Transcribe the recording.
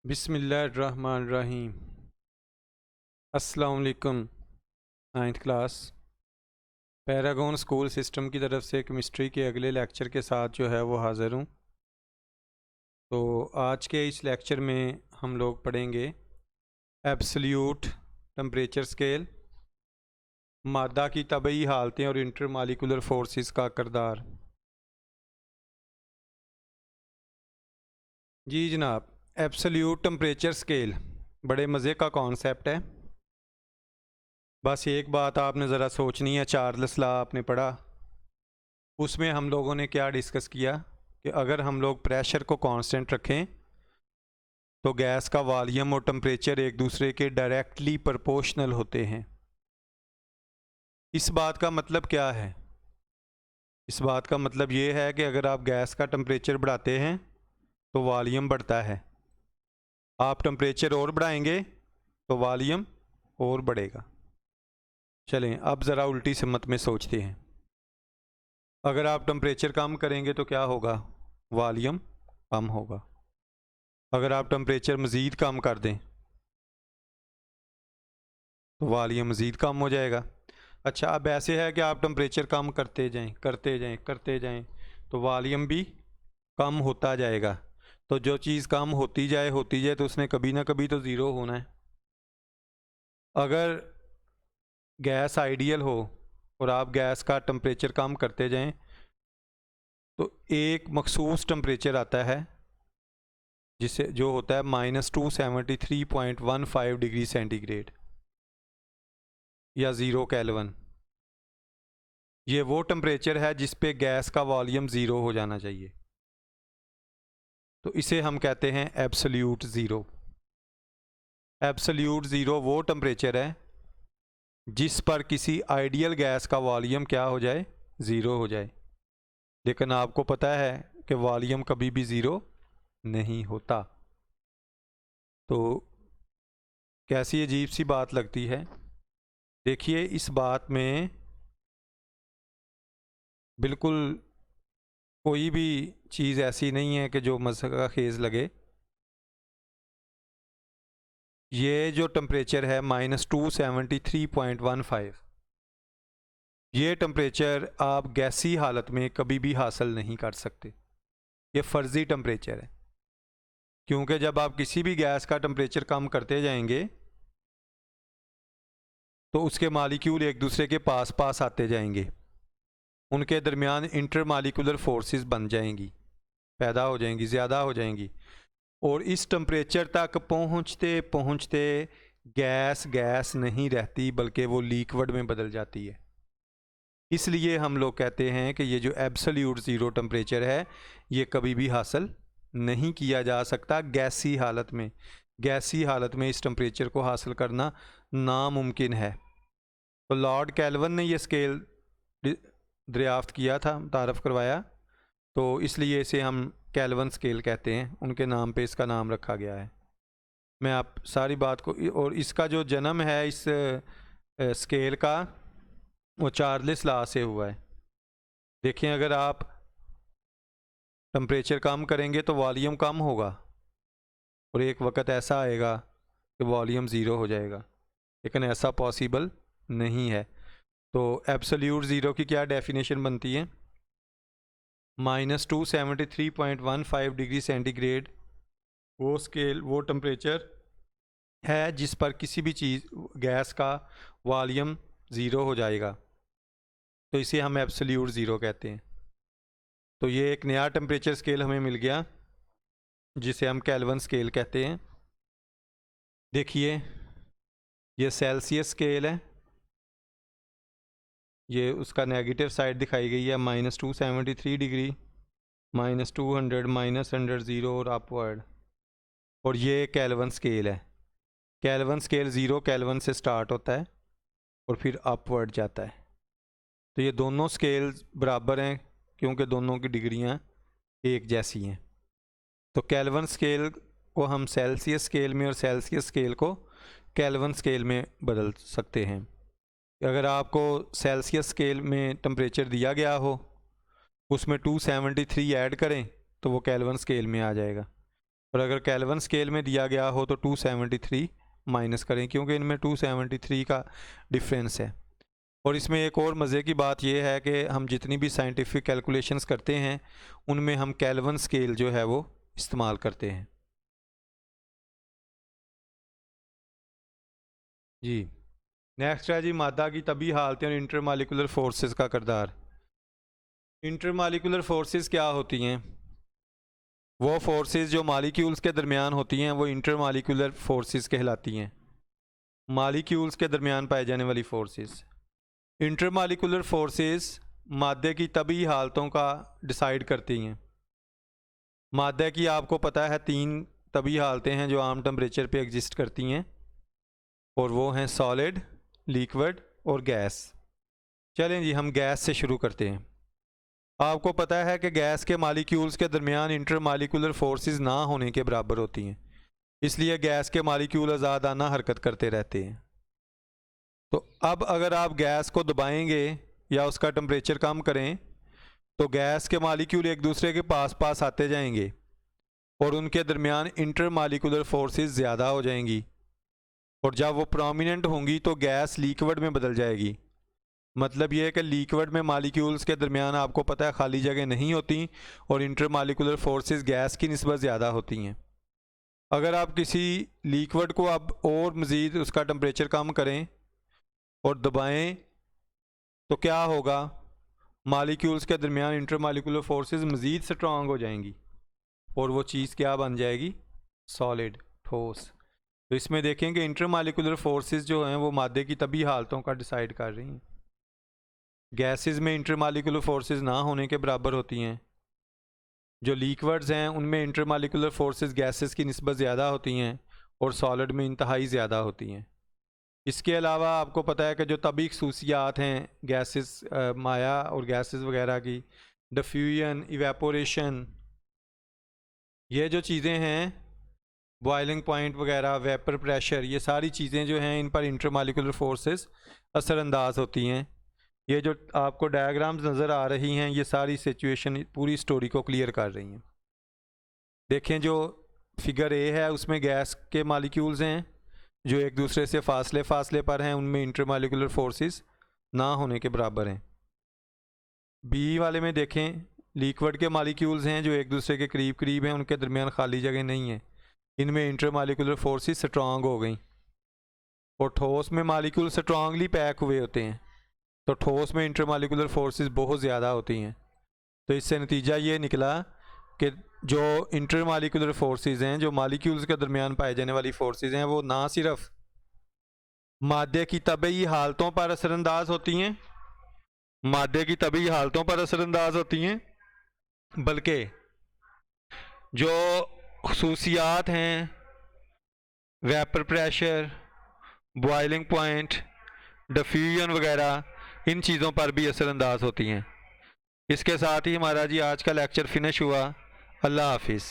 बिस्मिल्लाहिर्रहमानिर्रहीम। अस्सलाम वालेकुम। 9th class Paragon school system की तरफ से केमिस्ट्री के अगले लेक्चर के साथ जो है वो हाज़िर हूँ। तो आज के इस लेक्चर में हम लोग पढ़ेंगे एब्सोल्यूट टेम्परेचर स्केल, मादा की तबई हालतें और इंटरमालिकुलर फोर्सेस का किरदार। जी जनाब, एब्सोल्यूट टेम्परेचर स्केल बड़े मज़े का कॉन्सेप्ट है। बस एक बात आपने ज़रा सोचनी है, चार्ल्स लॉ आपने पढ़ा, उसमें हम लोगों ने क्या डिस्कस किया कि अगर हम लोग प्रेशर को कांस्टेंट रखें तो गैस का वॉल्यूम और टेम्परेचर एक दूसरे के डायरेक्टली प्रोपोर्शनल होते हैं। इस बात का मतलब क्या है? इस बात का मतलब ये है कि अगर आप गैस का टेम्परेचर बढ़ाते हैं तो वॉल्यूम बढ़ता है, आप टेम्परेचर और बढ़ाएंगे तो वॉल्यूम और बढ़ेगा। चलें अब ज़रा उल्टी सिमत में सोचते हैं। अगर आप टेम्परेचर कम करेंगे तो क्या होगा? वॉल्यूम कम होगा। अगर आप टेम्परेचर मज़ीद कम कर दें तो वॉल्यूम मज़ीद कम हो जाएगा। अच्छा, अब ऐसे है कि आप टेम्परेचर कम करते जाएं करते जाएं करते जाएं तो वॉल्यूम भी कम होता जाएगा। तो जो चीज़ कम होती जाए तो उसने कभी ना कभी तो ज़ीरो होना है। अगर गैस आइडियल हो और आप गैस का टेम्परेचर कम करते जाएं तो एक मखसूस टेम्परेचर आता है जिसे जो होता है -273.15 डिग्री सेंटीग्रेड या 0 केल्विन। ये वो टेम्परेचर है जिस पे गैस का वॉल्यूम ज़ीरो हो जाना चाहिए, तो इसे हम कहते हैं एब्सोल्यूट ज़ीरो। एब्सोल्यूट ज़ीरो वो टेम्परेचर है जिस पर किसी आइडियल गैस का वॉल्यूम क्या हो जाए? ज़ीरो हो जाए। लेकिन आपको पता है कि वॉल्यूम कभी भी ज़ीरो नहीं होता। तो कैसी अजीब सी बात लगती है। देखिए, इस बात में बिल्कुल कोई भी चीज़ ऐसी नहीं है कि जो मज़े का खेज़ लगे। ये जो टेम्परेचर है -273.15, ये टेम्परेचर आप गैसी हालत में कभी भी हासिल नहीं कर सकते। ये फ़र्ज़ी टेम्परेचर है, क्योंकि जब आप किसी भी गैस का टेम्परेचर कम करते जाएंगे तो उसके मालिक्यूल एक दूसरे के पास पास आते जाएंगे, उनके दरमियान इंटरमालिकुलर फोर्सेस बन जाएंगी, पैदा हो जाएंगी, ज़्यादा हो जाएंगी, और इस टेम्परेचर तक पहुँचते पहुँचते गैस गैस नहीं रहती बल्कि वो लिक्विड में बदल जाती है। इसलिए हम लोग कहते हैं कि ये जो एब्सोल्यूट ज़ीरो टेम्परेचर है ये कभी भी हासिल नहीं किया जा सकता गैसी हालत में। गैसी हालत में इस टेम्परेचर को हासिल करना नामुमकिन है। तो लॉर्ड कैल्विन ने ये स्केल दरियाफ्त किया था, तारफ़ करवाया, तो इसलिए इसे हम कैल्विन स्केल कहते हैं, उनके नाम पे इसका नाम रखा गया है। मैं आप सारी बात को, और इसका जो जन्म है इस स्केल का वो चार्ल्स लॉ से हुआ है। देखें, अगर आप टेम्परेचर कम करेंगे तो वॉल्यूम कम होगा और एक वक्त ऐसा आएगा कि वॉल्यूम ज़ीरो हो जाएगा, लेकिन ऐसा पॉसिबल नहीं है। तो एब्सोल्यूट ज़ीरो की क्या डेफिनेशन बनती है? -273.15 डिग्री सेंटीग्रेड वो स्केल, वो टेम्परेचर है जिस पर किसी भी चीज़ गैस का वॉल्यूम ज़ीरो हो जाएगा, तो इसे हम एब्सोल्यूट ज़ीरो कहते हैं। तो ये एक नया टेम्परेचर स्केल हमें मिल गया जिसे हम केल्विन स्केल कहते हैं। देखिए, ये सेल्सियस स्केल है, ये उसका नेगेटिव साइड दिखाई गई है -273 डिग्री, -200, -100, 0 और अपवर्ड। और ये केल्विन स्केल है। केल्विन स्केल 0 केल्विन से स्टार्ट होता है और फिर अपवर्ड जाता है। तो ये दोनों स्केल बराबर हैं क्योंकि दोनों की डिग्रियां एक जैसी हैं। तो केल्विन स्केल को हम सेल्सियस स्केल में और सेल्सियस स्केल को केल्विन स्केल में बदल सकते हैं। अगर आपको सेल्सियस स्केल में टेम्परेचर दिया गया हो, उसमें 273 ऐड करें तो वो केल्विन स्केल में आ जाएगा। और अगर केल्विन स्केल में दिया गया हो तो 273 माइनस करें, क्योंकि इनमें 273 का डिफरेंस है। और इसमें एक और मज़े की बात यह है कि हम जितनी भी साइंटिफिक कैलकुलेशंस करते हैं उनमें हम केल्विन स्केल जो है वो इस्तेमाल करते हैं। जी नेक्स्ट है जी मादा की तभी हालतें और इंटरमालिकुलर फोर्सेस का किरदार। इंटरमालिकुलर फोर्सेस क्या होती हैं? वो फोर्सेस जो मालिक्यूल्स के दरमियान होती हैं वो इंटरमालिकुलर फोर्सेस कहलाती हैं। मालिक्यूल्स के दरमियान पाए जाने वाली फोर्सेस। इंटरमालिकुलर फोर्सेस मादे की तभी हालतों का डिसाइड करती हैं। मादे की आपको पता है 3 तभी हालतें हैं जो आम टेम्परेचर पे एग्जिस्ट करती हैं, और वो हैं सॉलिड, लिक्विड और गैस। चलें जी हम गैस से शुरू करते हैं। आपको पता है कि गैस के मालिक्यूल्स के दरमियान इंटरमालिकुलर फोर्सेस ना होने के बराबर होती हैं, इसलिए गैस के मालिक्यूल आज़ादाना हरकत करते रहते हैं। तो अब अगर आप गैस को दबाएंगे या उसका टेम्परेचर कम करें तो गैस के मालिक्यूल एक दूसरे के पास पास आते जाएंगे और उनके दरमियान इंटरमालिकुलर फोर्सेस ज़्यादा हो जाएंगी, और जब वो प्रोमिनेंट होंगी तो गैस लिक्विड में बदल जाएगी। मतलब ये है कि लिक्विड में मालिक्यूल्स के दरमियान आपको पता है खाली जगह नहीं होती और इंटरमालिकुलर फोर्सेस गैस की निस्बत ज़्यादा होती हैं। अगर आप किसी लिक्विड को अब और मज़ीद उसका टेम्परेचर कम करें और दबाएं तो क्या होगा? मालिक्यूल्स के दरमियान इंटरमालिकुलर फोर्सेस मज़ीद स्ट्रॉन्ग हो जाएंगी और वो चीज़ क्या बन जाएगी? सॉलिड, ठोस। तो इसमें देखें कि इंटरमालिकुलर फोर्सेस जो हैं वो मादे की तभी हालतों का डिसाइड कर रही हैं। गैसेस में इंटरमालिकुलर फोर्सेस ना होने के बराबर होती हैं। जो लिक्विड्स हैं उनमें इंटरमालिकुलर फोर्सेस गैसेस की निस्बत ज़्यादा होती हैं और सॉलिड में इंतहाई ज़्यादा होती हैं। इसके अलावा आपको पता है कि जो तभी खसूसियात हैं गैसेस, माया और गैसेस वगैरह की, डिफ्यूजन, इवेपोरेशन, ये जो चीज़ें हैं, बॉइलिंग पॉइंट वगैरह, वेपर प्रेशर, ये सारी चीज़ें जो हैं इन पर इंटरमालिकुलर फोर्सेस असरअंदाज होती हैं। ये जो आपको डायग्राम्स नज़र आ रही हैं ये सारी सिचुएशन पूरी स्टोरी को क्लियर कर रही हैं। देखें जो फिगर ए है उसमें गैस के मालिक्यूल्स हैं जो एक दूसरे से फासले पर हैं, उनमें इंटरमालिकुलर फोर्सेस ना होने के बराबर हैं। बी वाले में देखें लिक्विड के मालिक्यूल्स हैं जो एक दूसरे के करीब करीब हैं, उनके दरमियान खाली जगह नहीं है, इनमें इंटरमालिकुलर फोर्सेस स्ट्रांग हो गई। और ठोस में मालिक्यूल स्ट्रांगली पैक हुए होते हैं तो ठोस में इंटरमालिकुलर फोर्सेस बहुत ज़्यादा होती हैं। तो इससे नतीजा ये निकला कि जो इंटरमालिकुलर फोर्सेस हैं, जो मालिक्यूल्स के दरमियान पाए जाने वाली फोर्सेस हैं, वो ना सिर्फ मादे की तबई हालतों पर असरअंदाज होती हैं, मादे की तबई हालतों पर असरअंदाज होती हैं, बल्कि जो खसूसियात हैं, vapour pressure, boiling point, diffusion वगैरह, इन चीज़ों पर भी असरअंदाज होती हैं। इसके साथ ही हमारा जी आज का लेक्चर फिनिश हुआ। अल्लाह हाफिज़।